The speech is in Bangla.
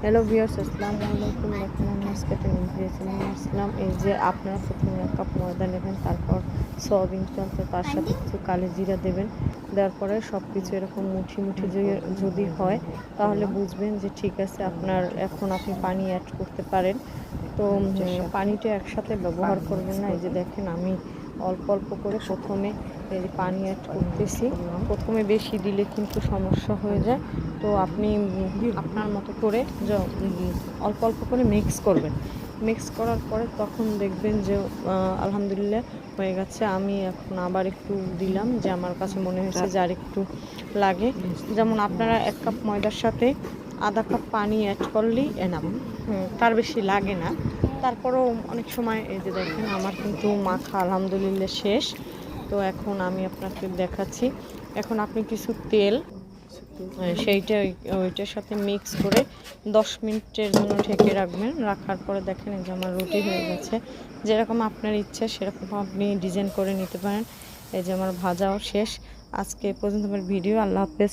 হ্যালো ভিউয়ার্স, আসসালামু আলাইকুম। দেখুন আমি আজকে একটা ভিডিও নিয়ে আসলাম। এই যে আপনারা প্রথমে 1 কাপ ময়দা নেবেন, তারপর সয়াবিন তেল, তো তার সাথে কিছু কালি জিরা দেবেন। দেওয়ার পরে সব কিছু এরকম মুঠি মুঠি যদি হয় তাহলে বুঝবেন যে ঠিক আছে। এখন আপনি পানি অ্যাড করতে পারেন। তো পানিটা একসাথে ব্যবহার করবেন না। এই যে দেখেন আমি অল্প অল্প করে প্রথমে এই যে পানি অ্যাড করতেছি। প্রথমে বেশি দিলে কিন্তু সমস্যা হয়ে যায়। তো আপনি আপনার মতো করে অল্প অল্প করে মিক্স করবেন। মিক্স করার পরে তখন দেখবেন যে আলহামদুলিল্লাহ হয়ে গেছে। আমি এখন আবার একটু দিলাম, যে আমার কাছে মনে হয়েছে যে আর একটু লাগে। যেমন আপনারা 1 কাপ ময়দার সাথে আধা কাপ পানি অ্যাড করলেই এনাফ, তার বেশি লাগে না। তারপরেও অনেক সময় এই যে দেখেন আমার কিন্তু মাখা আলহামদুলিল্লাহ শেষ। তো এখন আমি আপনাকে দেখাচ্ছি। এখন আপনি কিছু তেল ওইটার সাথে মিক্স করে 10 মিনিটের জন্য ঢেকে রাখবেন। রাখার পরে দেখেন এই যে আমার রুটি হয়ে গেছে। যেরকম আপনার ইচ্ছা সেরকম আপনি ডিজাইন করে নিতে পারেন। এই যে আমার ভাজাও শেষ। আজকে এ পর্যন্ত আমার ভিডিও। আল্লাহ হাফেজ।